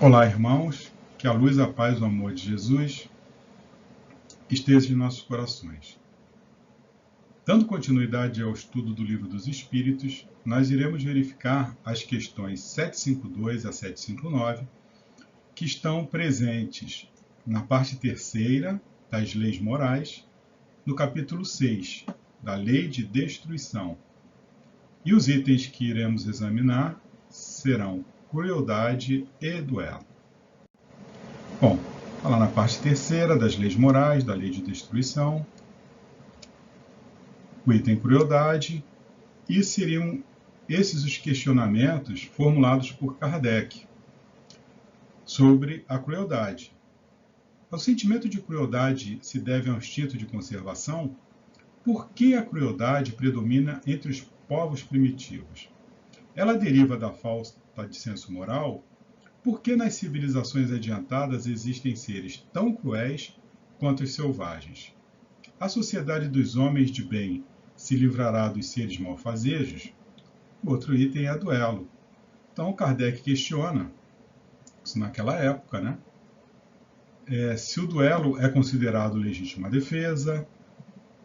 Olá, irmãos, que a luz, a paz, o amor de Jesus esteja em nossos corações. Dando continuidade ao estudo do Livro dos Espíritos, nós iremos verificar as questões 752 a 759, que estão presentes na parte terceira das leis morais, no capítulo 6, da lei de destruição. E os itens que iremos examinar serão crueldade e duelo. Bom, lá na parte terceira das leis morais, da lei de destruição, o item crueldade, e seriam esses os questionamentos formulados por Kardec sobre a crueldade. O sentimento de crueldade se deve a um instinto de conservação? Por que a crueldade predomina entre os povos primitivos? Ela deriva da falta de senso moral? Por que nas civilizações adiantadas existem seres tão cruéis quanto os selvagens? A sociedade dos homens de bem se livrará dos seres malfazejos? O outro item é duelo. Então, Kardec questiona, isso naquela época, né? Se o duelo é considerado legítima defesa,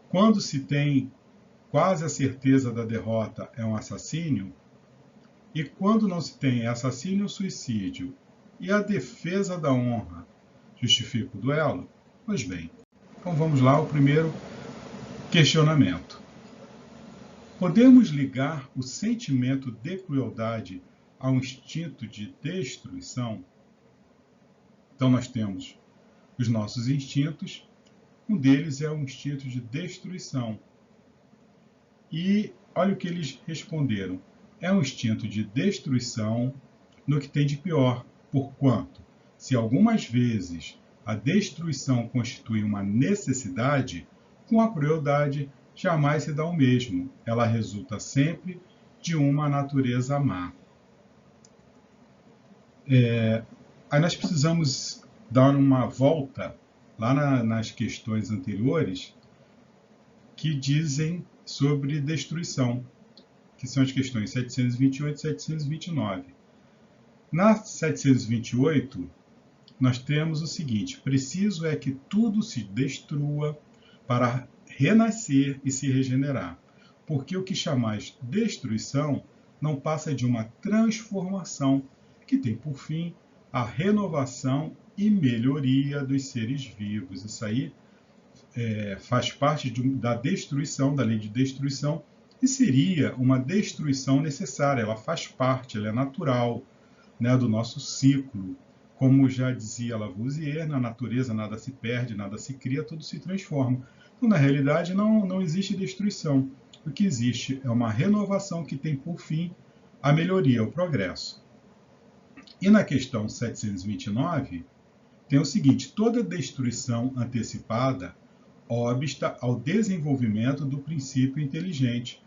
quando se tem quase a certeza da derrota é um assassínio, e quando não se tem assassínio ou suicídio e a defesa da honra justifica o duelo? Pois bem, então vamos lá ao primeiro questionamento. Podemos ligar o sentimento de crueldade ao instinto de destruição? Então nós temos os nossos instintos, um deles é o instinto de destruição. E olha o que eles responderam. É um instinto de destruição no que tem de pior, porquanto, se algumas vezes a destruição constitui uma necessidade, com a crueldade jamais se dá o mesmo. Ela resulta sempre de uma natureza má. Aí nós precisamos dar uma volta lá nas questões anteriores que dizem sobre destruição, que são as questões 728 e 729. Na 728, nós temos o seguinte: preciso é que tudo se destrua para renascer e se regenerar, porque o que chamais destruição não passa de uma transformação que tem por fim a renovação e melhoria dos seres vivos. Isso aí faz parte da destruição, da lei de destruição, e seria uma destruição necessária, ela faz parte, ela é natural, né, do nosso ciclo. Como já dizia Lavoisier, na natureza nada se perde, nada se cria, tudo se transforma. Então, na realidade, não existe destruição. O que existe é uma renovação que tem por fim a melhoria, o progresso. E na questão 729, tem o seguinte: toda destruição antecipada obsta ao desenvolvimento do princípio inteligente.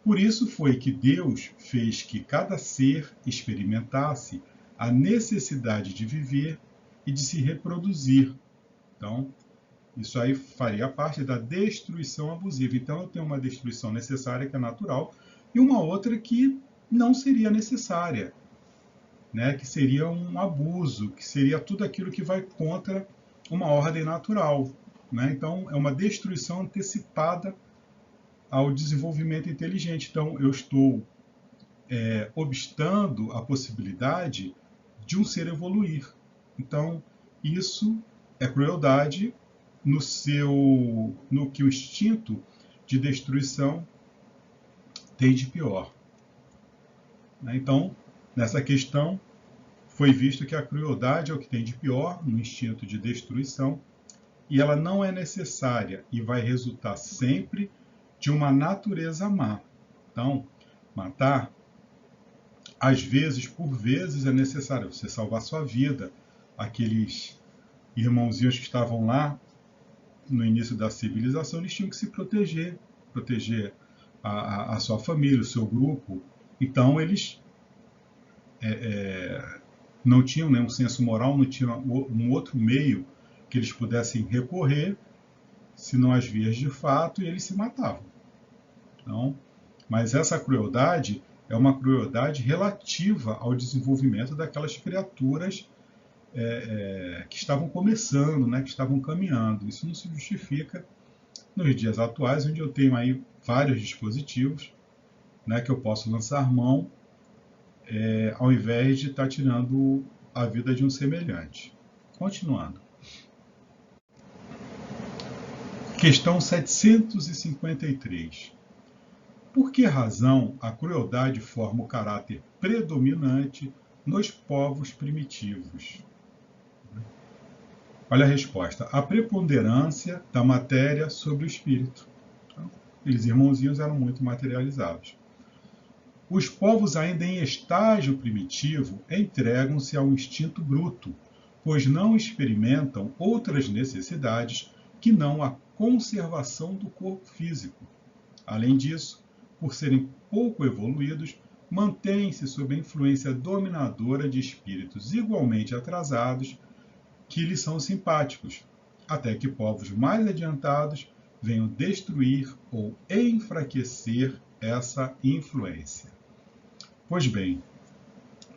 Por isso foi que Deus fez que cada ser experimentasse a necessidade de viver e de se reproduzir. Então, isso aí faria parte da destruição abusiva. Então, eu tenho uma destruição necessária, que é natural, e uma outra que não seria necessária, né? Que seria um abuso, que seria tudo aquilo que vai contra uma ordem natural, né? Então, é uma destruição antecipada ao desenvolvimento inteligente. Então, eu estou obstando a possibilidade de um ser evoluir. Então, isso é crueldade no que o instinto de destruição tem de pior. Então, nessa questão, foi visto que a crueldade é o que tem de pior no instinto de destruição, e ela não é necessária e vai resultar sempre de uma natureza má. Então, matar, às vezes, por vezes, é necessário você salvar sua vida. Aqueles irmãozinhos que estavam lá no início da civilização, eles tinham que se proteger a sua família, o seu grupo. Então, eles não tinham nenhum senso moral, não tinham um outro meio que eles pudessem recorrer, senão as vias de fato, e eles se matavam. Então, mas essa crueldade é uma crueldade relativa ao desenvolvimento daquelas criaturas que estavam começando, né, que estavam caminhando. Isso não se justifica nos dias atuais, onde eu tenho aí vários dispositivos, né, que eu posso lançar mão, ao invés de estar tirando a vida de um semelhante. Continuando. Questão 753. Por que razão a crueldade forma o caráter predominante nos povos primitivos? Olha a resposta. A preponderância da matéria sobre o espírito. Então, aqueles irmãozinhos eram muito materializados. Os povos ainda em estágio primitivo entregam-se ao instinto bruto, pois não experimentam outras necessidades que não a conservação do corpo físico. Além disso, por serem pouco evoluídos, mantêm-se sob a influência dominadora de espíritos igualmente atrasados que lhes são simpáticos, até que povos mais adiantados venham destruir ou enfraquecer essa influência. Pois bem,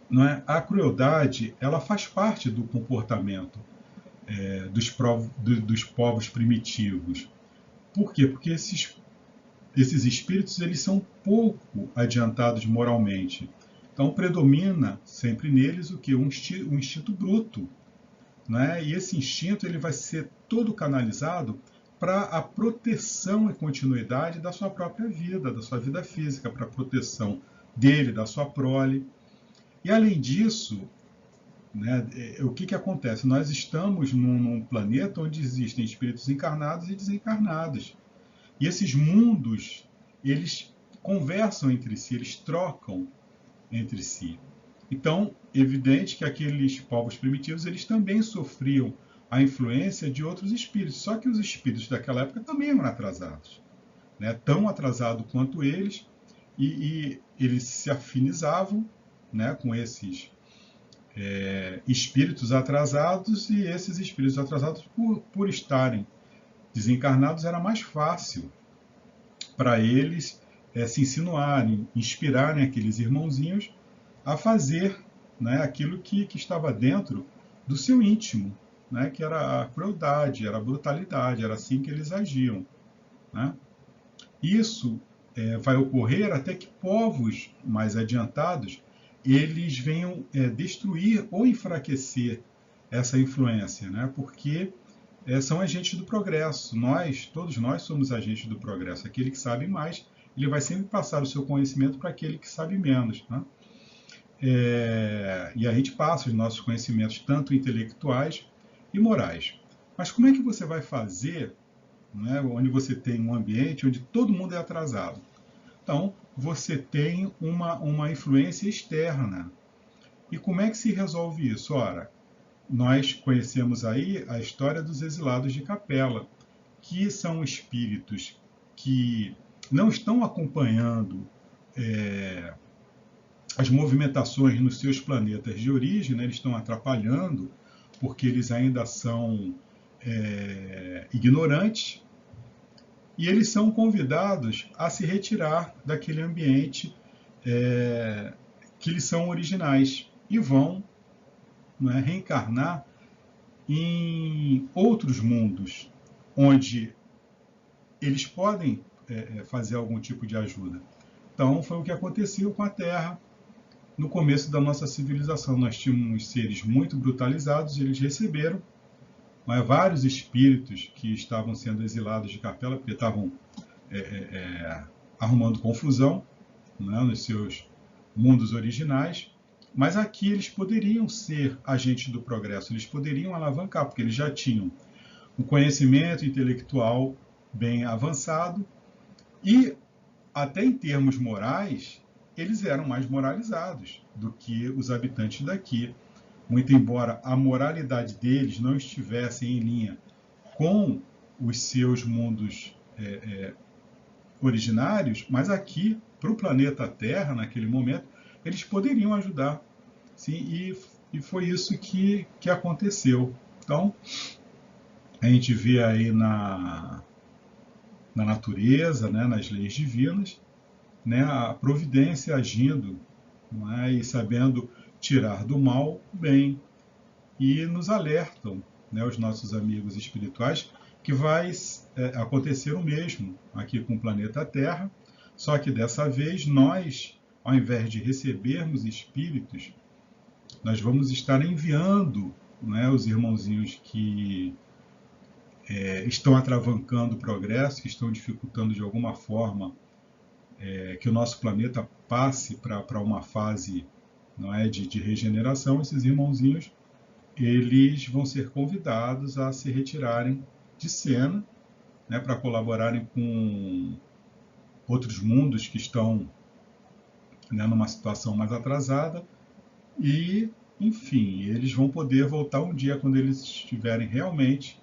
não é? A crueldade ela faz parte do comportamento dos povos primitivos. Por quê? Porque esses espíritos eles são pouco adiantados moralmente. Então predomina sempre neles o que? Um instinto bruto. Né? E esse instinto ele vai ser todo canalizado para a proteção e continuidade da sua própria vida, da sua vida física, para a proteção dele, da sua prole. E além disso, né, o que acontece? Nós estamos num planeta onde existem espíritos encarnados e desencarnados. E esses mundos, eles conversam entre si, eles trocam entre si. Então, evidente que aqueles povos primitivos, eles também sofriam a influência de outros espíritos. Só que os espíritos daquela época também eram atrasados. Né? Tão atrasados quanto eles, e eles se afinizavam, né, com esses espíritos atrasados, e esses espíritos atrasados, por estarem desencarnados, era mais fácil para eles se insinuarem, inspirarem aqueles irmãozinhos a fazer, né, aquilo que estava dentro do seu íntimo, né, que era a crueldade, era a brutalidade, era assim que eles agiam. Né? Isso vai ocorrer até que povos mais adiantados eles venham destruir ou enfraquecer essa influência, né? Porque são agentes do progresso. Todos nós somos agentes do progresso. Aquele que sabe mais, ele vai sempre passar o seu conhecimento para aquele que sabe menos. Né? E a gente passa os nossos conhecimentos, tanto intelectuais e morais. Mas como é que você vai fazer, né, onde você tem um ambiente onde todo mundo é atrasado? Então, você tem uma influência externa. E como é que se resolve isso? Ora, nós conhecemos aí a história dos exilados de Capela, que são espíritos que não estão acompanhando as movimentações nos seus planetas de origem, né? Eles estão atrapalhando, porque eles ainda são ignorantes, e eles são convidados a se retirar daquele ambiente que eles são originais, e vão, né, reencarnar em outros mundos, onde eles podem fazer algum tipo de ajuda. Então, foi o que aconteceu com a Terra no começo da nossa civilização. Nós tínhamos seres muito brutalizados, e eles receberam vários espíritos que estavam sendo exilados de Capela, porque estavam arrumando confusão, né, nos seus mundos originais. Mas aqui eles poderiam ser agentes do progresso, eles poderiam alavancar, porque eles já tinham um conhecimento intelectual bem avançado, e até em termos morais, eles eram mais moralizados do que os habitantes daqui. Muito embora a moralidade deles não estivesse em linha com os seus mundos originários, mas aqui, para o planeta Terra, naquele momento, eles poderiam ajudar. Sim, e foi isso que aconteceu. Então, a gente vê aí na natureza, né, nas leis divinas, né, a providência agindo, não é, e sabendo tirar do mal o bem. e nos alertam, né, os nossos amigos espirituais, que vai acontecer o mesmo aqui com o planeta Terra, só que dessa vez nós, ao invés de recebermos espíritos, nós vamos estar enviando, né, os irmãozinhos que estão atravancando o progresso, que estão dificultando de alguma forma que o nosso planeta passe para uma fase, não é, de regeneração. Esses irmãozinhos, eles vão ser convidados a se retirarem de cena, né, para colaborarem com outros mundos que estão, né, numa situação mais atrasada e, enfim, eles vão poder voltar um dia quando eles estiverem realmente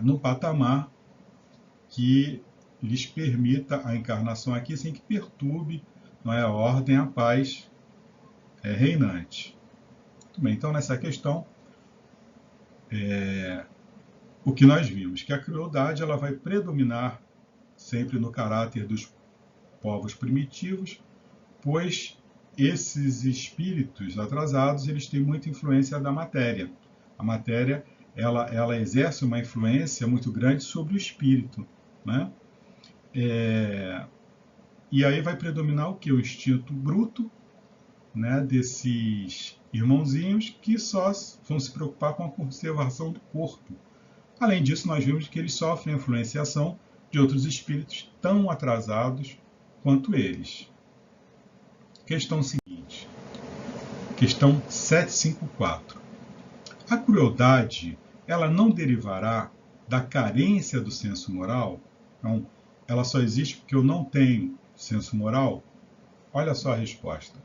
no patamar que lhes permita a encarnação aqui sem que perturbe, não é, a ordem, a paz reinante. Muito bem, então nessa questão, o que nós vimos? Que a crueldade ela vai predominar sempre no caráter dos povos primitivos, pois esses espíritos atrasados eles têm muita influência da matéria. A matéria ela exerce uma influência muito grande sobre o espírito, né? E aí vai predominar o que? O instinto bruto, né, desses irmãozinhos que só vão se preocupar com a conservação do corpo. Além disso, nós vimos que eles sofrem a influenciação de outros espíritos tão atrasados quanto eles. Questão seguinte. Questão 754. A crueldade, ela não derivará da carência do senso moral? Então, ela só existe porque eu não tenho senso moral? Olha só a resposta.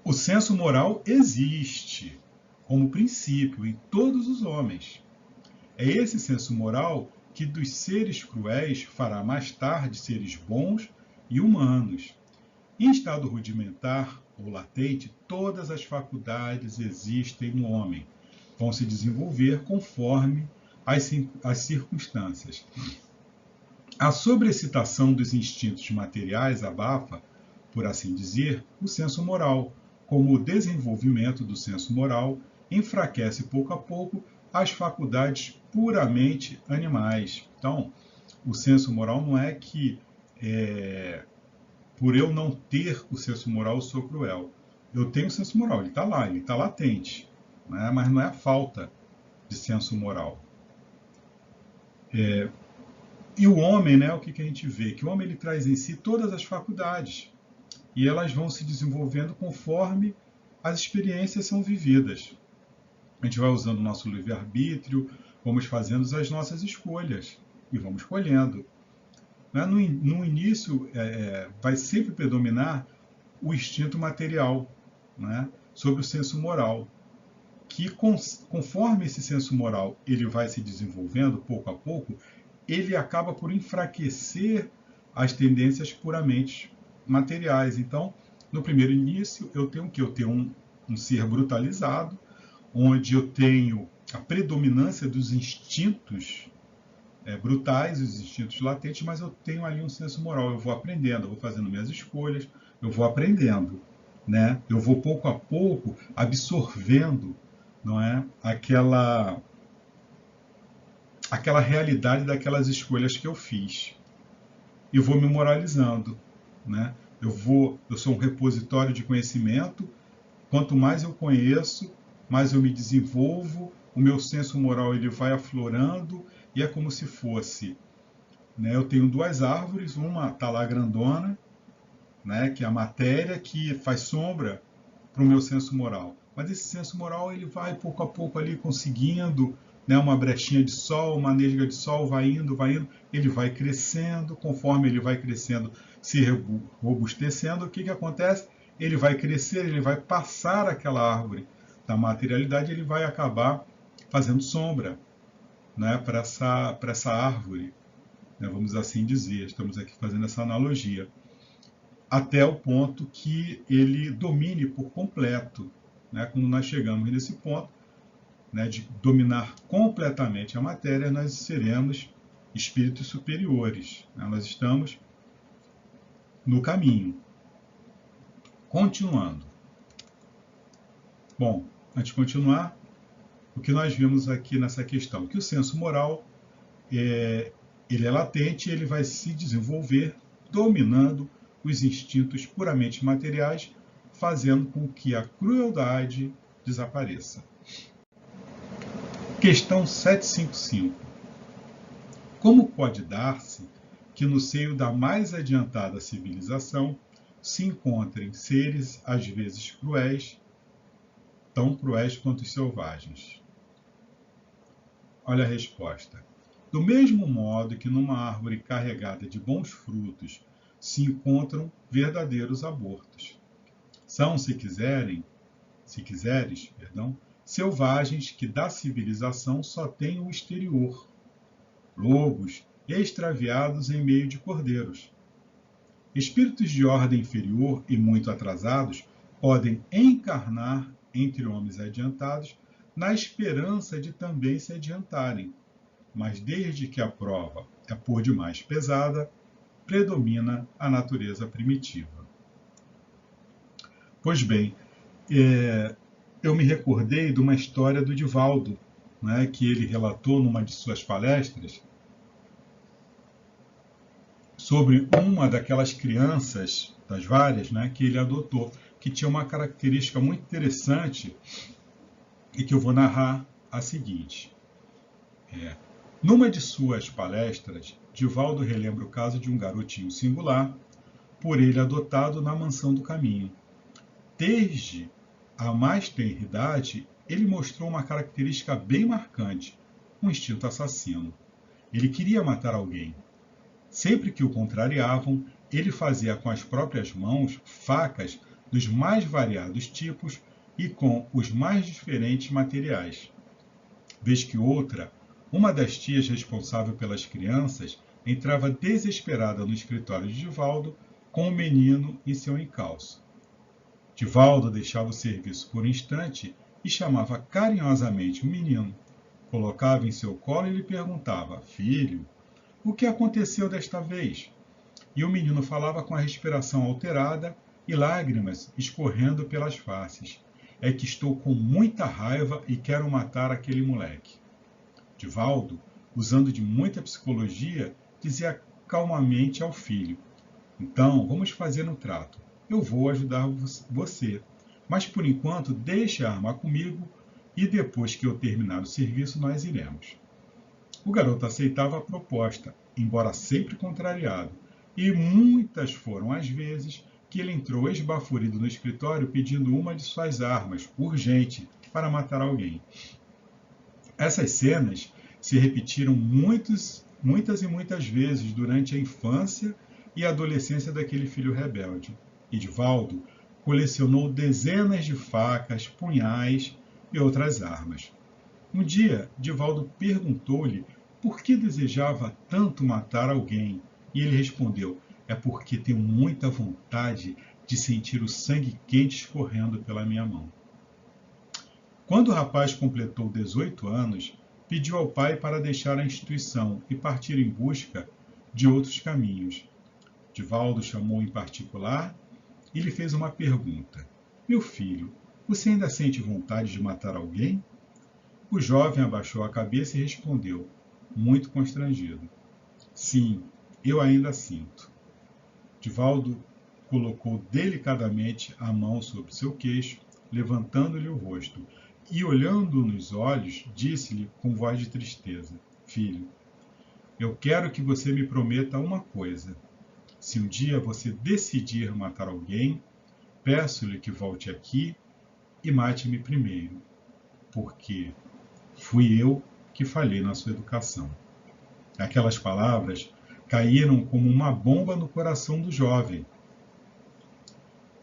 O senso moral existe como princípio em todos os homens. É esse senso moral que dos seres cruéis fará mais tarde seres bons e humanos. Em estado rudimentar ou latente, todas as faculdades existem no homem, vão se desenvolver conforme as circunstâncias. A sobreexcitação dos instintos materiais abafa, por assim dizer, o senso moral, como o desenvolvimento do senso moral enfraquece pouco a pouco as faculdades puramente animais. Então, o senso moral não é que por eu não ter o senso moral eu sou cruel. Eu tenho o senso moral, ele está lá, ele está latente, né? Mas não é a falta de senso moral. E o homem, né, o que a gente vê? Que o homem ele traz em si todas as faculdades e elas vão se desenvolvendo conforme as experiências são vividas. A gente vai usando o nosso livre-arbítrio, vamos fazendo as nossas escolhas e vamos escolhendo. No início, vai sempre predominar o instinto material, né, sobre o senso moral, que conforme esse senso moral ele vai se desenvolvendo pouco a pouco, ele acaba por enfraquecer as tendências puramente materiais. Então, no primeiro início, eu tenho o quê? Eu tenho um ser brutalizado, onde eu tenho a predominância dos instintos brutais, os instintos latentes, mas eu tenho ali um senso moral. Eu vou aprendendo, eu vou fazendo minhas escolhas, eu vou aprendendo, né? Eu vou pouco a pouco absorvendo, não é, aquela realidade daquelas escolhas que eu fiz e vou me moralizando, né? Eu sou um repositório de conhecimento. Quanto mais eu conheço, mais eu me desenvolvo, o meu senso moral ele vai aflorando e é como se fosse, né, eu tenho duas árvores, uma está lá grandona, né, que é a matéria que faz sombra para o meu senso moral. Mas esse senso moral ele vai pouco a pouco ali conseguindo, né, uma brechinha de sol, uma nesga de sol, vai indo, ele vai crescendo, conforme ele vai crescendo, se robustecendo, o que acontece? Ele vai crescer, ele vai passar aquela árvore da materialidade, ele vai acabar fazendo sombra, né, para essa árvore, né, vamos assim dizer, estamos aqui fazendo essa analogia, até o ponto que ele domine por completo. Né, quando nós chegamos nesse ponto, né, de dominar completamente a matéria, nós seremos espíritos superiores. Né, nós estamos no caminho. Continuando. Bom, antes de continuar, o que nós vimos aqui nessa questão, que o senso moral ele é latente e ele vai se desenvolver dominando os instintos puramente materiais, fazendo com que a crueldade desapareça. Questão 755. Como pode dar-se que no seio da mais adiantada civilização se encontrem seres às vezes cruéis, tão cruéis quanto os selvagens? Olha a resposta. Do mesmo modo que numa árvore carregada de bons frutos se encontram verdadeiros abortos. São, se quiseres, selvagens que da civilização só têm o exterior, lobos extraviados em meio de cordeiros. Espíritos de ordem inferior e muito atrasados podem encarnar entre homens adiantados na esperança de também se adiantarem, mas desde que a prova é por demais pesada, predomina a natureza primitiva. Pois bem, eu me recordei de uma história do Divaldo, né, que ele relatou numa de suas palestras, sobre uma daquelas crianças, das várias, né, que ele adotou, que tinha uma característica muito interessante e que eu vou narrar a seguinte. Numa de suas palestras, Divaldo relembra o caso de um garotinho singular, por ele adotado na Mansão do Caminho. Desde a mais tenra idade, ele mostrou uma característica bem marcante, um instinto assassino. Ele queria matar alguém. Sempre que o contrariavam, ele fazia com as próprias mãos facas dos mais variados tipos e com os mais diferentes materiais. Vez que outra, uma das tias responsável pelas crianças entrava desesperada no escritório de Divaldo com o menino em seu encalço. Divaldo deixava o serviço por um instante e chamava carinhosamente o menino, colocava em seu colo e lhe perguntava: "Filho, o que aconteceu desta vez?" E o menino falava com a respiração alterada e lágrimas escorrendo pelas faces: "É que estou com muita raiva e quero matar aquele moleque." Divaldo, usando de muita psicologia, dizia calmamente ao filho: "Então, vamos fazer um trato. Eu vou ajudar você, mas por enquanto deixe a arma comigo e depois que eu terminar o serviço nós iremos." O garoto aceitava a proposta, embora sempre contrariado, e muitas foram as vezes que ele entrou esbaforido no escritório pedindo uma de suas armas, urgente, para matar alguém. Essas cenas se repetiram muitas e muitas vezes durante a infância e a adolescência daquele filho rebelde. E Divaldo colecionou dezenas de facas, punhais e outras armas. Um dia, Divaldo perguntou-lhe por que desejava tanto matar alguém, e ele respondeu: "É porque tenho muita vontade de sentir o sangue quente escorrendo pela minha mão." Quando o rapaz completou 18 anos, pediu ao pai para deixar a instituição e partir em busca de outros caminhos. Divaldo chamou em particular e lhe fez uma pergunta: "Meu filho, você ainda sente vontade de matar alguém?" O jovem abaixou a cabeça e respondeu, muito constrangido: "Sim, eu ainda sinto." Divaldo colocou delicadamente a mão sobre seu queixo, levantando-lhe o rosto, e olhando nos olhos, disse-lhe com voz de tristeza: "Filho, eu quero que você me prometa uma coisa. Se um dia você decidir matar alguém, peço-lhe que volte aqui e mate-me primeiro, porque fui eu que falhei na sua educação." Aquelas palavras caíram como uma bomba no coração do jovem.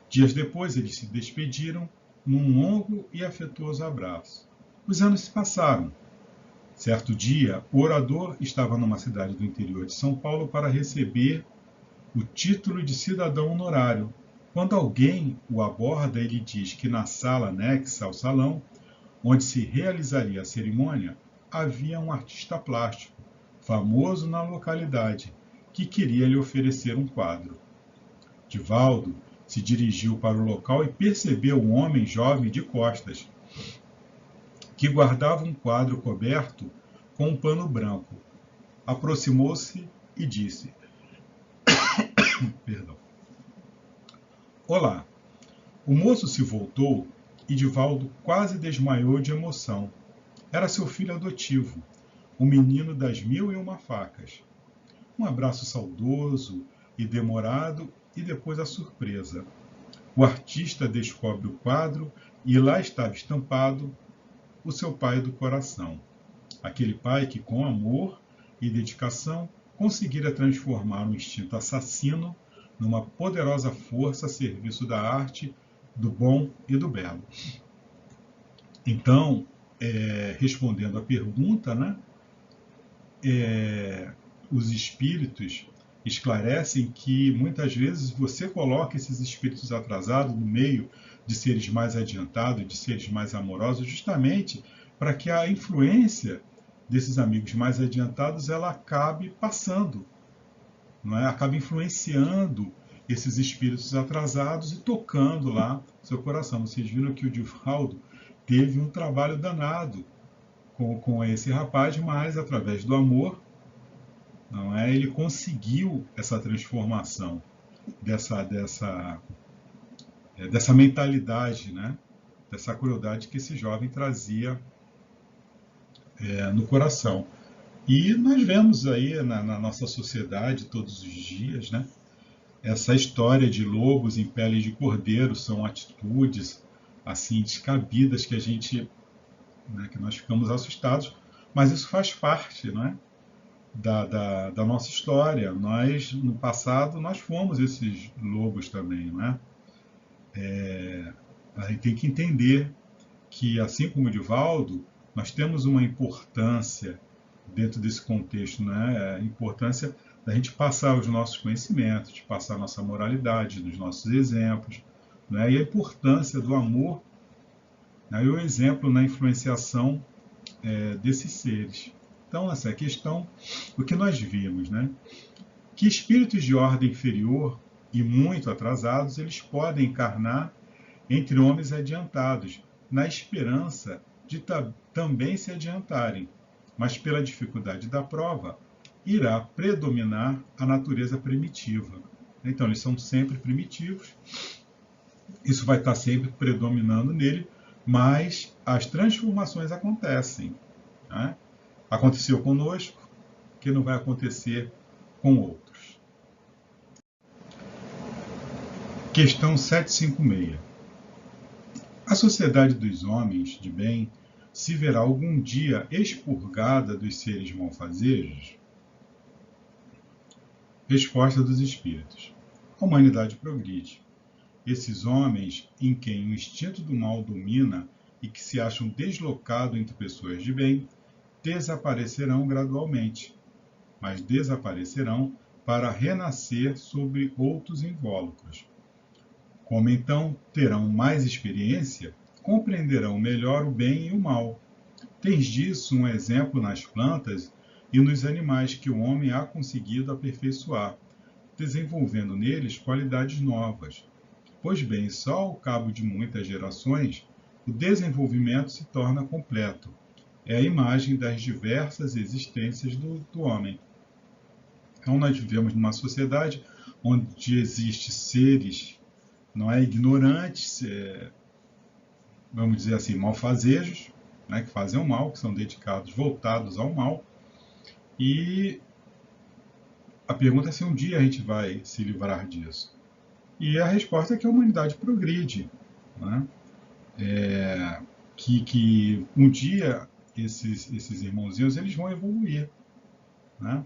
Dias depois, eles se despediram num longo e afetuoso abraço. Os anos se passaram. Certo dia, o orador estava numa cidade do interior de São Paulo para receber o título de cidadão honorário. Quando alguém o aborda e lhe diz que na sala anexa ao salão, onde se realizaria a cerimônia, havia um artista plástico, famoso na localidade, que queria lhe oferecer um quadro. Divaldo, se dirigiu para o local e percebeu um homem jovem de costas, que guardava um quadro coberto com um pano branco. Aproximou-se e disse: Perdão. Olá. O moço se voltou e Divaldo quase desmaiou de emoção. Era seu filho adotivo, o menino das 1001 facas. Um abraço saudoso e demorado e depois a surpresa. O artista descobre o quadro e lá estava estampado o seu pai do coração. Aquele pai que, com amor e dedicação, conseguira transformar um instinto assassino numa poderosa força a serviço da arte, do bom e do belo. Então, respondendo à pergunta, né, os espíritos esclarecem que muitas vezes você coloca esses espíritos atrasados no meio de seres mais adiantados, de seres mais amorosos, justamente para que a influência desses amigos mais adiantados ela acabe passando, não é? Acabe influenciando esses espíritos atrasados e tocando lá seu coração. Vocês viram que o Divaldo teve um trabalho danado com esse rapaz, mas através do amor, não é? Ele conseguiu essa transformação dessa mentalidade, né? Dessa crueldade que esse jovem trazia no coração. E nós vemos aí na nossa sociedade todos os dias, né? Essa história de lobos em pele de cordeiro, são atitudes assim descabidas que a gente, né, que nós ficamos assustados, mas isso faz parte, não é? Da nossa história. Nós, no passado, nós fomos esses lobos também, não é? A gente tem que entender que, assim como o Divaldo, nós temos uma importância dentro desse contexto, né? A importância da gente passar os nossos conhecimentos, de passar a nossa moralidade, dos nossos exemplos, né? E a importância do amor, né? E o exemplo na influenciação desses seres. Então, essa é a questão, o que nós vimos, né? Que espíritos de ordem inferior e muito atrasados, eles podem encarnar entre homens adiantados, na esperança de também se adiantarem, mas pela dificuldade da prova, irá predominar a natureza primitiva. Então, eles são sempre primitivos, isso vai estar sempre predominando nele, mas as transformações acontecem, né? Aconteceu conosco, que não vai acontecer com outros. Questão 756. A sociedade dos homens de bem se verá algum dia expurgada dos seres malfazejos? Resposta dos espíritos. A humanidade progride. Esses homens em quem o instinto do mal domina e que se acham deslocados entre pessoas de bem, desaparecerão gradualmente, mas desaparecerão para renascer sob outros invólucros. Como então terão mais experiência, compreenderão melhor o bem e o mal. Tens disso um exemplo nas plantas e nos animais que o homem ha conseguido aperfeiçoar, desenvolvendo neles qualidades novas. Pois bem, só ao cabo de muitas gerações, o desenvolvimento se torna completo. É a imagem das diversas existências do homem. Então, nós vivemos numa sociedade onde existem seres, não é, ignorantes, vamos dizer assim, malfazejos, né, que fazem o mal, que são dedicados, voltados ao mal. E a pergunta é se um dia a gente vai se livrar disso. E a resposta é que a humanidade progride, né? Que um dia esses irmãozinhos eles vão evoluir, né?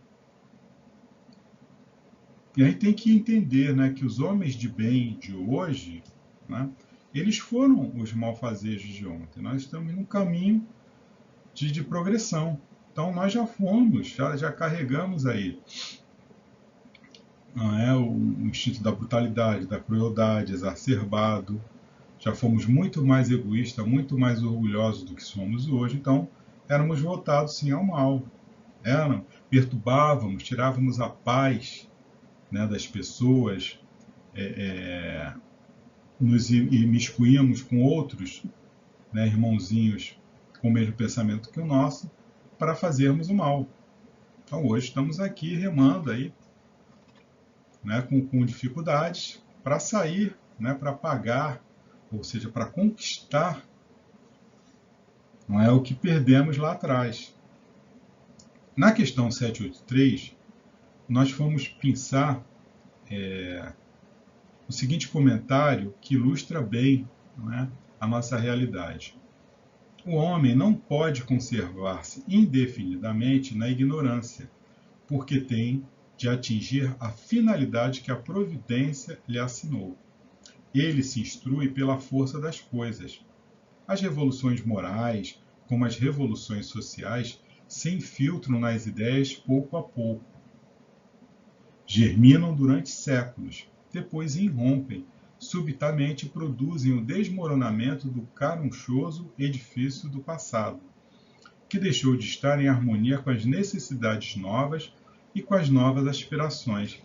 E a gente tem que entender, né, que os homens de bem de hoje, né, eles foram os malfazejos de ontem. Nós estamos num caminho de progressão. Então nós já fomos, já carregamos aí, não é, o instinto da brutalidade, da crueldade exacerbado. Já fomos muito mais egoístas, muito mais orgulhosos do que somos hoje. Então éramos voltados sim ao mal. Perturbávamos, tirávamos a paz, né, das pessoas, nos imiscuímos com outros, né, irmãozinhos com o mesmo pensamento que o nosso, para fazermos o mal. Então hoje estamos aqui remando aí, né, com dificuldades para sair, né, para pagar, ou seja, para conquistar, não é o que perdemos lá atrás. Na questão 783, nós fomos pensar o seguinte comentário que ilustra bem, não é, a nossa realidade. O homem não pode conservar-se indefinidamente na ignorância, porque tem de atingir a finalidade que a providência lhe assinou. Ele se instrui pela força das coisas. As revoluções morais, como as revoluções sociais, se infiltram nas ideias pouco a pouco. Germinam durante séculos, depois irrompem, subitamente produzem o desmoronamento do carunchoso edifício do passado, que deixou de estar em harmonia com as necessidades novas e com as novas aspirações.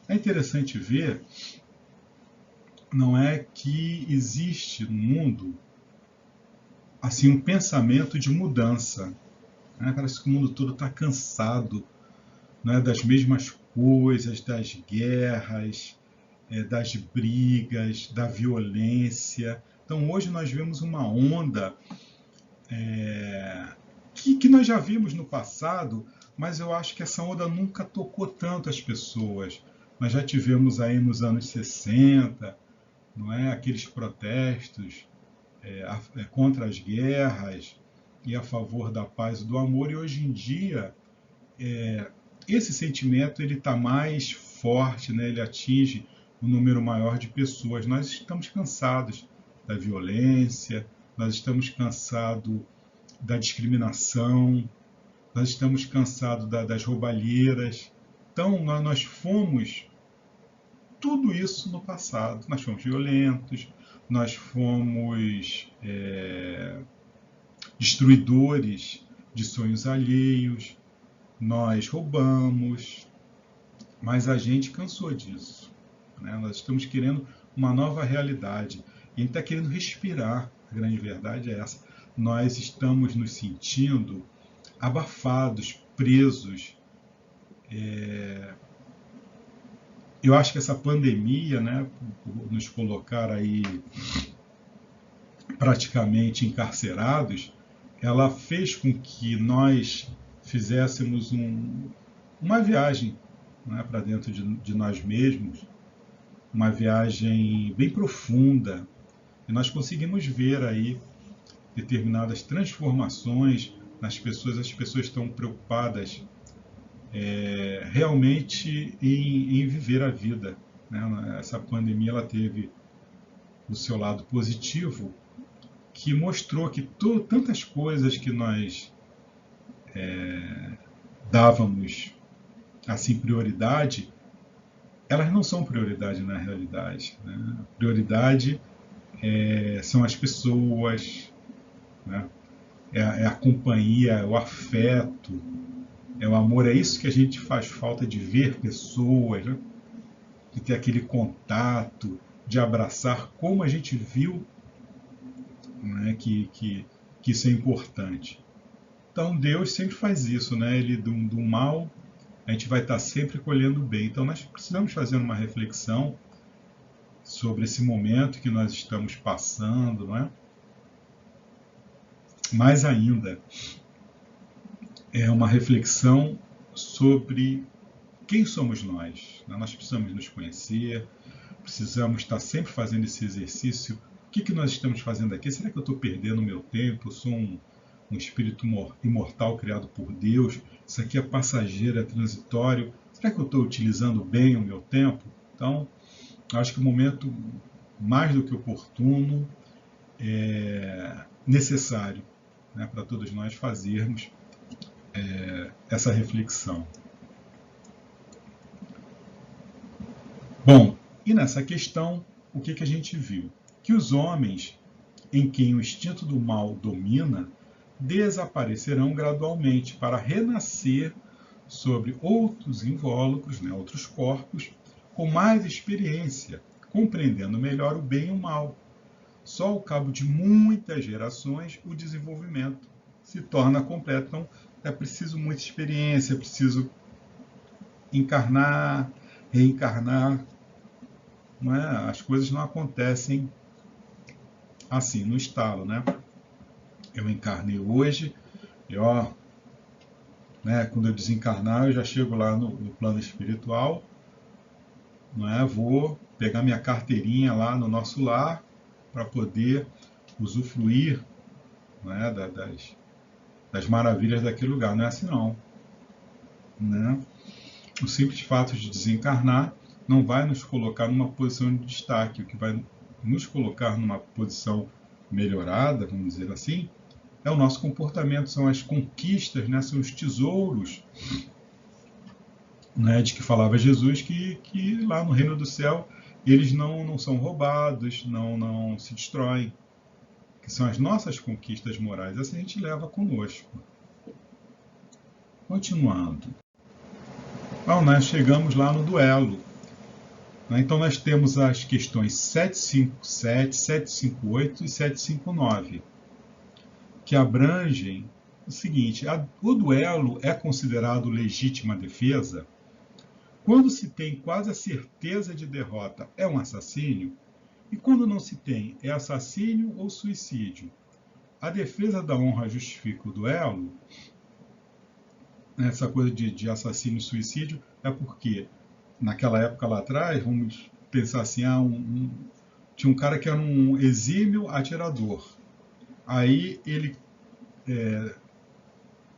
É interessante ver, não é, que existe no mundo assim um pensamento de mudança. Né? Parece que o mundo todo está cansado, né, das mesmas coisas, das guerras, das brigas, da violência. Então hoje nós vemos uma onda que nós já vimos no passado, mas eu acho que essa onda nunca tocou tanto as pessoas. Nós já tivemos aí nos anos 60, não é, aqueles protestos contra as guerras e a favor da paz e do amor, e hoje em dia esse sentimento ele está mais forte, né? Ele atinge um número maior de pessoas. Nós estamos cansados da violência, nós estamos cansados da discriminação, nós estamos cansados das roubalheiras. Então, nós fomos tudo isso no passado. Nós fomos violentos, nós fomos destruidores de sonhos alheios, nós roubamos, mas a gente cansou disso. Né? Nós estamos querendo uma nova realidade. E a gente está querendo respirar. A grande verdade é essa. Nós estamos nos sentindo abafados, presos. Eu acho que essa pandemia, né, por nos colocar aí praticamente encarcerados, ela fez com que nós fizéssemos uma viagem, né, para dentro de nós mesmos, uma viagem bem profunda, e nós conseguimos ver aí determinadas transformações nas pessoas. As pessoas estão preocupadas realmente em viver a vida. Né? Essa pandemia ela teve o seu lado positivo, que mostrou que tantas coisas que nós dávamos assim prioridade, elas não são prioridade na realidade. Né? A prioridade são as pessoas, né? É a companhia, é o afeto, é o amor. É isso que a gente faz falta, de ver pessoas, né? De ter aquele contato, de abraçar, como a gente viu, né, que isso é importante. Então Deus sempre faz isso, né? Ele do mal a gente vai estar sempre colhendo bem. Então nós precisamos fazer uma reflexão sobre esse momento que nós estamos passando, não é? Mais ainda, é uma reflexão sobre quem somos nós. Né? Nós precisamos nos conhecer, precisamos estar sempre fazendo esse exercício. O que nós estamos fazendo aqui? Será que eu estou perdendo o meu tempo? Eu sou um espírito imortal criado por Deus? Isso aqui é passageiro, é transitório? Será que eu estou utilizando bem o meu tempo? Então, acho que o momento mais do que oportuno é necessário, né, para todos nós fazermos essa reflexão. Bom, e nessa questão, o que a gente viu? Que os homens em quem o instinto do mal domina desaparecerão gradualmente para renascer sobre outros invólucros, né, outros corpos, com mais experiência, compreendendo melhor o bem e o mal. Só ao cabo de muitas gerações o desenvolvimento se torna completo. Então, é preciso muita experiência, é preciso encarnar, reencarnar. Não é? As coisas não acontecem assim, no estalo, né? Eu encarnei hoje, e ó, né, quando eu desencarnar, eu já chego lá no plano espiritual, não é? Vou pegar minha carteirinha lá no nosso lar para poder usufruir, não é, das maravilhas daquele lugar. Não é assim não, né? O simples fato de desencarnar não vai nos colocar numa posição de destaque. O que vai nos colocar numa posição melhorada, vamos dizer assim, é o nosso comportamento, são as conquistas, né? São os tesouros, né, de que falava Jesus, que lá no reino do céu eles não são roubados, não se destroem, que são as nossas conquistas morais. Essa a gente leva conosco. Continuando. Então, nós chegamos lá no duelo. Então, nós temos as questões 757, 758 e 759, que abrangem o seguinte: o duelo é considerado legítima defesa quando se tem quase a certeza de derrota, é um assassínio, e quando não se tem, é assassínio ou suicídio. A defesa da honra justifica o duelo. Essa coisa de assassínio e suicídio é porque, naquela época lá atrás, vamos pensar assim, tinha um cara que era um exímio atirador. Aí ele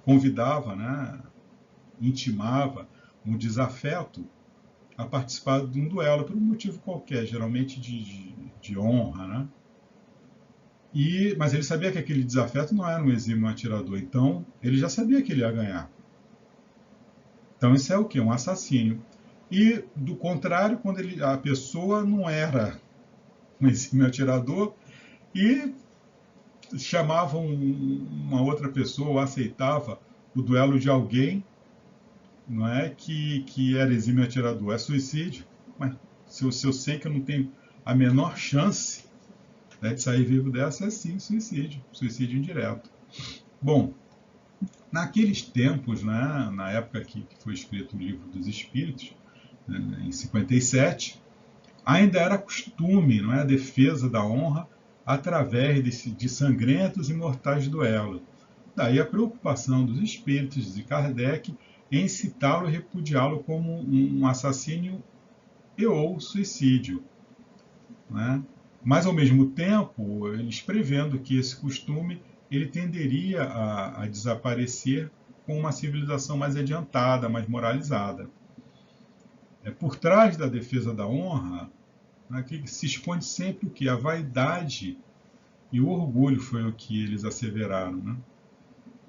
convidava, né, intimava um desafeto a participar de um duelo por um motivo qualquer, geralmente de honra, né? Mas ele sabia que aquele desafeto não era um exímio atirador, então ele já sabia que ele ia ganhar. Então isso é o quê? Um assassínio. E do contrário, quando a pessoa não era um exímio atirador e chamava uma outra pessoa ou aceitava o duelo de alguém, não é, que era exímio atirador, é suicídio. Mas se eu sei que eu não tenho a menor chance, né, de sair vivo dessa, é sim suicídio indireto. Bom, naqueles tempos, né, na época que foi escrito o Livro dos Espíritos, né, em 57, ainda era costume, não é, a defesa da honra através de sangrentos e mortais duelos. Daí a preocupação dos espíritos de Kardec em citá-lo e repudiá-lo como um assassínio e ou suicídio, né? Mas, ao mesmo tempo, eles prevendo que esse costume ele tenderia a desaparecer com uma civilização mais adiantada, mais moralizada. Por trás da defesa da honra, né, que se expõe sempre o que? A vaidade e o orgulho, foi o que eles asseveraram, né?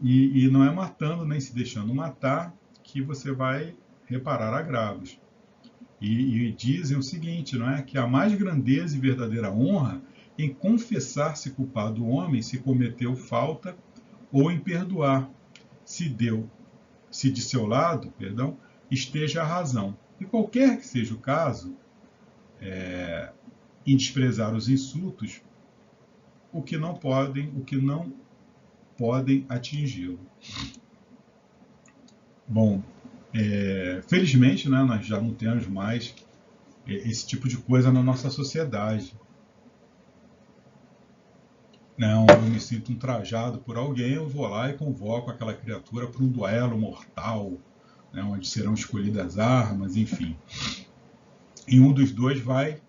E não é matando nem se deixando matar que você vai reparar agravos. E dizem o seguinte, não é? Que a mais grandeza e verdadeira honra em confessar-se culpado o homem se cometeu falta ou em perdoar, se de seu lado, perdão, esteja a razão. E qualquer que seja o caso, em desprezar os insultos, o que não podem atingi-lo. Bom, felizmente, né, nós já não temos mais esse tipo de coisa na nossa sociedade. Não, eu me sinto ultrajado por alguém, eu vou lá e convoco aquela criatura para um duelo mortal, né, onde serão escolhidas armas, enfim. E um dos dois vai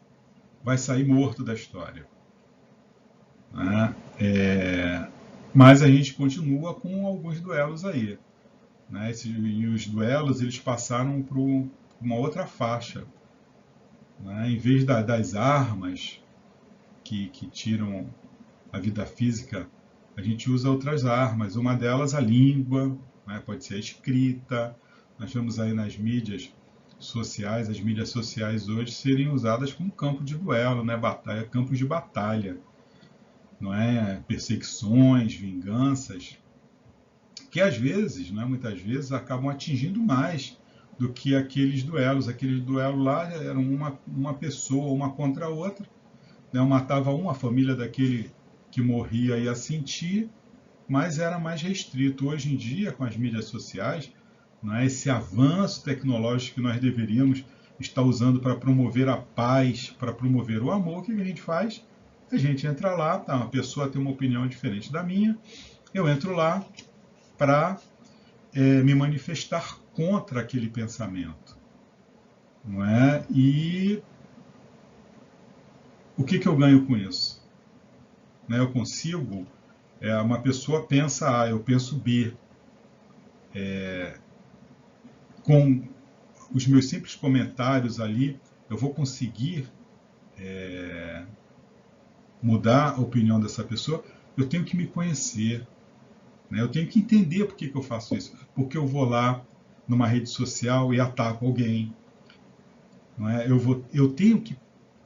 sair morto da história. Né? Mas a gente continua com alguns duelos aí. Né? E os duelos eles passaram para uma outra faixa. Né? Em vez das armas que tiram a vida física, a gente usa outras armas. Uma delas a língua, né? Pode ser a escrita. Nós vemos aí nas mídias sociais, as mídias sociais hoje serem usadas como campo de duelo, né? Campos de batalha, não é? Perseguições, vinganças, que às vezes, né, muitas vezes, acabam atingindo mais do que aqueles duelos. Aqueles duelos lá eram uma pessoa, uma contra a outra, né? Eu matava uma, a família daquele que morria ia sentir, mas era mais restrito. Hoje em dia, com as mídias sociais, né, esse avanço tecnológico que nós deveríamos estar usando para promover a paz, para promover o amor, o que a gente faz? A gente entra lá, tá, uma pessoa tem uma opinião diferente da minha, eu entro lá para me manifestar contra aquele pensamento, não é? E o que eu ganho com isso? Né? Eu consigo, uma pessoa pensa A, eu penso B, com os meus simples comentários ali, eu vou conseguir mudar a opinião dessa pessoa. Eu tenho que me conhecer, né? Eu tenho que entender por que eu faço isso. Porque eu vou lá numa rede social e ataco alguém. Não é? Eu tenho que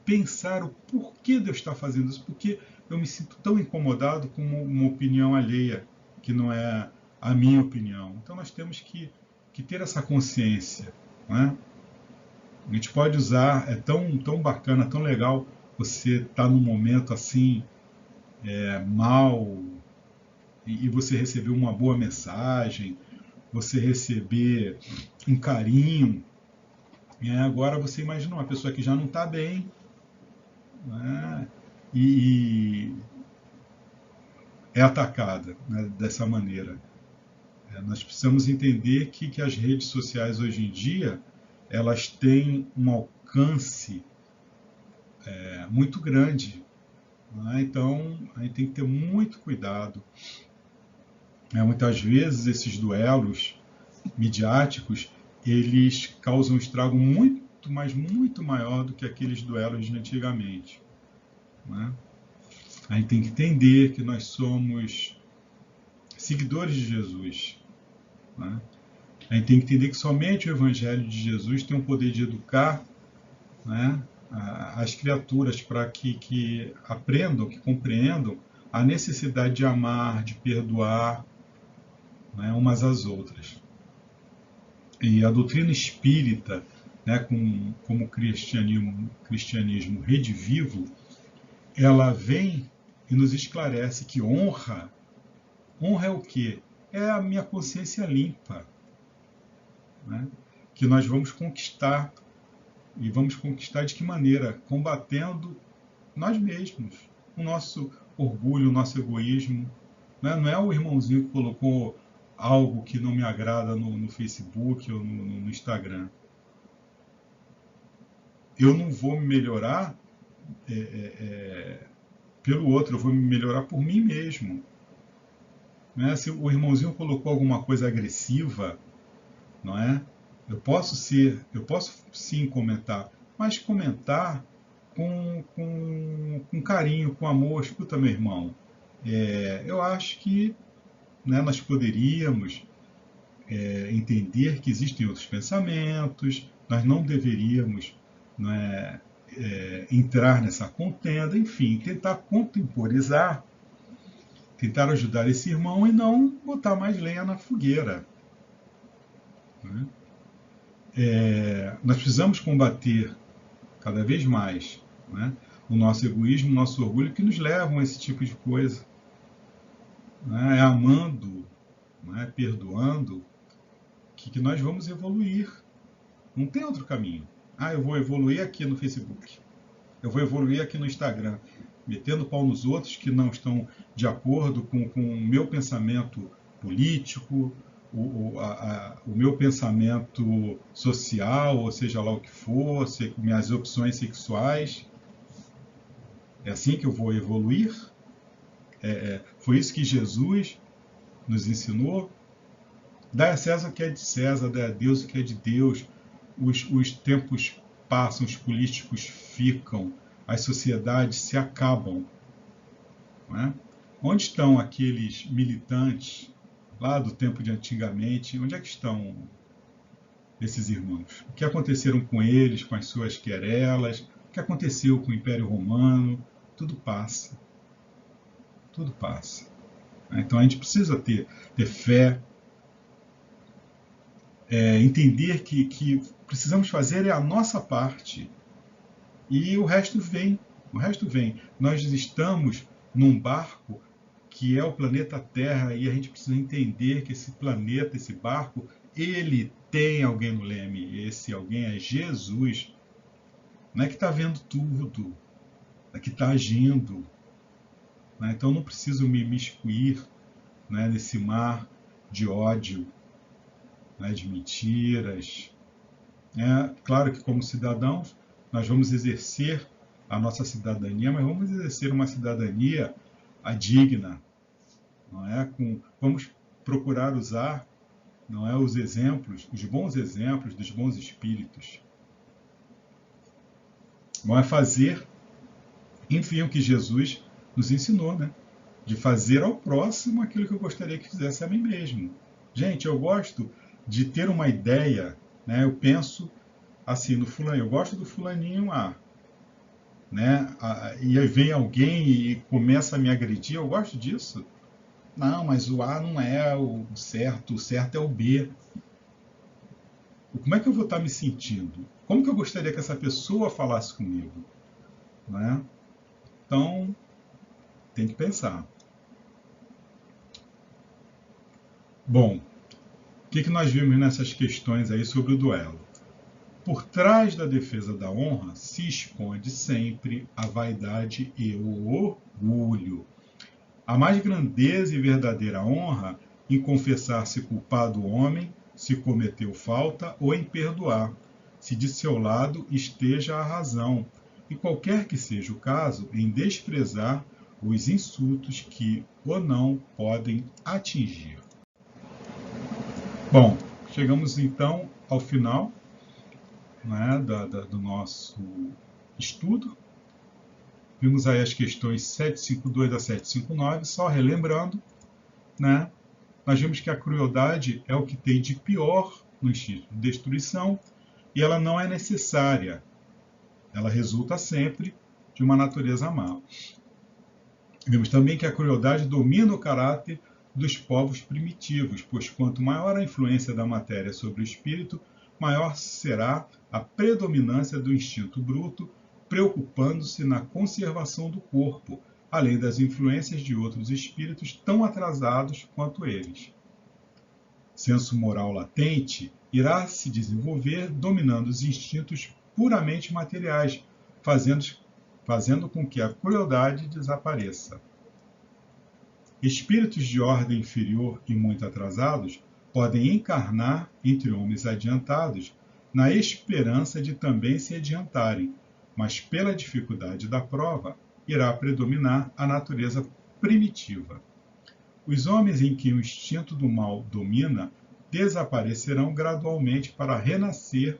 pensar o porquê de eu estar fazendo isso, porque eu me sinto tão incomodado com uma opinião alheia, que não é a minha opinião. Então nós temos que ter essa consciência. Não é? A gente pode usar, é tão bacana, tão legal você estar num momento assim, mal, e você receber uma boa mensagem, você receber um carinho. Agora você imagina uma pessoa que já não está bem, né, e é atacada, né, dessa maneira. Nós precisamos entender que as redes sociais hoje em dia elas têm um alcance muito grande, né? Então a gente tem que ter muito cuidado. Muitas vezes esses duelos midiáticos eles causam um estrago muito, mas muito maior do que aqueles duelos de antigamente, né? A gente tem que entender que nós somos seguidores de Jesus, né? A gente tem que entender que somente o Evangelho de Jesus tem o poder de educar, né, as criaturas para que aprendam, que compreendam a necessidade de amar, de perdoar, né, umas às outras. E a doutrina espírita, né, como cristianismo redivivo, ela vem e nos esclarece que honra é o quê? É a minha consciência limpa, né, que nós vamos conquistar. E vamos conquistar de que maneira? Combatendo nós mesmos, o nosso orgulho, o nosso egoísmo. Né? Não é o irmãozinho que colocou algo que não me agrada no Facebook ou no Instagram. Eu não vou me melhorar pelo outro, eu vou me melhorar por mim mesmo. Né? Se o irmãozinho colocou alguma coisa agressiva, não é? Eu posso sim comentar, mas comentar com carinho, com amor. Escuta, meu irmão, eu acho que, né, nós poderíamos entender que existem outros pensamentos, nós não deveríamos, né, entrar nessa contenda, enfim, tentar contemporizar, tentar ajudar esse irmão e não botar mais lenha na fogueira. Né? Nós precisamos combater cada vez mais, né, o nosso egoísmo, o nosso orgulho, que nos levam a esse tipo de coisa. Né? É amando, né, perdoando, que nós vamos evoluir. Não tem outro caminho. Eu vou evoluir aqui no Facebook. Eu vou evoluir aqui no Instagram, metendo pau nos outros que não estão de acordo com o meu pensamento político, o meu pensamento social, ou seja lá o que for, minhas opções sexuais. É assim que eu vou evoluir? Foi isso que Jesus nos ensinou? Dá a César o que é de César, dá a Deus o que é de Deus. Os tempos passam, os políticos ficam, as sociedades se acabam. Não é? Onde estão aqueles militantes lá do tempo de antigamente? Onde é que estão esses irmãos? O que aconteceram com eles, com as suas querelas? O que aconteceu com o Império Romano? Tudo passa. Tudo passa. Então a gente precisa ter fé, entender que precisamos fazer é a nossa parte e o resto vem. O resto vem. Nós estamos num barco que é o planeta Terra e a gente precisa entender que esse planeta, esse barco, ele tem alguém no leme. Esse alguém é Jesus. Não é que está vendo tudo, é que está agindo. Né? Então não preciso me imiscuir, né, nesse mar de ódio, né, de mentiras. Claro que como cidadãos nós vamos exercer a nossa cidadania, mas vamos exercer uma cidadania digna, não é? Vamos procurar usar, não é, os exemplos, os bons exemplos dos bons espíritos. Vamos fazer, enfim, o que Jesus nos ensinou, né? De fazer ao próximo aquilo que eu gostaria que fizesse a mim mesmo. Gente, eu gosto de ter uma ideia, né? Eu penso assim no fulano, eu gosto do fulaninho A, né? E aí vem alguém e começa a me agredir, eu gosto disso. Não, mas o A não é o certo é o B. Como é que eu vou estar me sentindo? Como que eu gostaria que essa pessoa falasse comigo? Né? Então, tem que pensar. Bom, o que nós vimos nessas questões aí sobre o duelo? Por trás da defesa da honra se esconde sempre a vaidade e o orgulho. A mais grandeza e verdadeira honra em confessar-se culpado o homem, se cometeu falta, ou em perdoar, se de seu lado esteja a razão, e qualquer que seja o caso, em desprezar os insultos que o não podem atingir. Bom, chegamos então ao final, né, do nosso estudo. Vimos aí as questões 752 a 759, só relembrando, né, nós vimos que a crueldade é o que tem de pior no instinto de destruição e ela não é necessária. Ela resulta sempre de uma natureza má. Vimos também que a crueldade domina o caráter dos povos primitivos, pois quanto maior a influência da matéria sobre o espírito, maior será a predominância do instinto bruto, preocupando-se na conservação do corpo, além das influências de outros espíritos tão atrasados quanto eles. Senso moral latente irá se desenvolver dominando os instintos puramente materiais, fazendo com que a crueldade desapareça. Espíritos de ordem inferior e muito atrasados podem encarnar entre homens adiantados na esperança de também se adiantarem, mas pela dificuldade da prova irá predominar a natureza primitiva. Os homens em que o instinto do mal domina desaparecerão gradualmente para renascer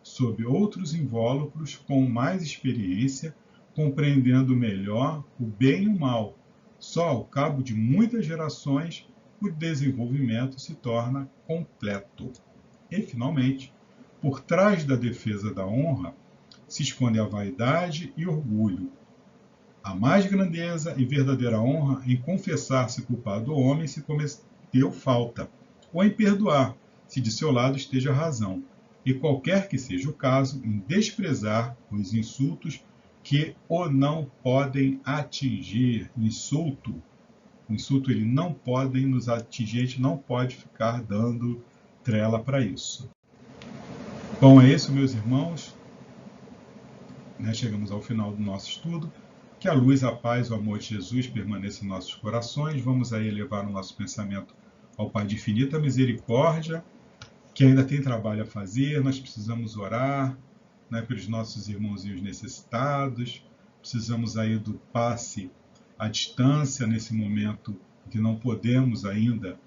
sob outros invólucros com mais experiência, compreendendo melhor o bem e o mal. Só ao cabo de muitas gerações o desenvolvimento se torna completo. E, finalmente, por trás da defesa da honra se esconde a vaidade e orgulho. A mais grandeza e verdadeira honra em confessar-se culpado o homem se cometeu falta, ou em perdoar, se de seu lado esteja a razão, e qualquer que seja o caso, em desprezar os insultos que o não podem atingir. O insulto ele não pode nos atingir, a gente não pode ficar dando trela para isso. Bom, é isso, meus irmãos. Chegamos ao final do nosso estudo. Que a luz, a paz, o amor de Jesus permaneça em nossos corações. Vamos aí elevar o nosso pensamento ao Pai de infinita misericórdia, que ainda tem trabalho a fazer. Nós precisamos orar, né, pelos nossos irmãozinhos necessitados. Precisamos aí do passe à distância nesse momento que não podemos ainda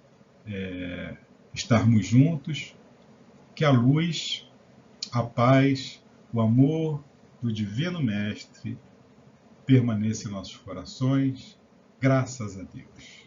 estarmos juntos. Que a luz, a paz, o amor do Divino Mestre permaneça em nossos corações, graças a Deus.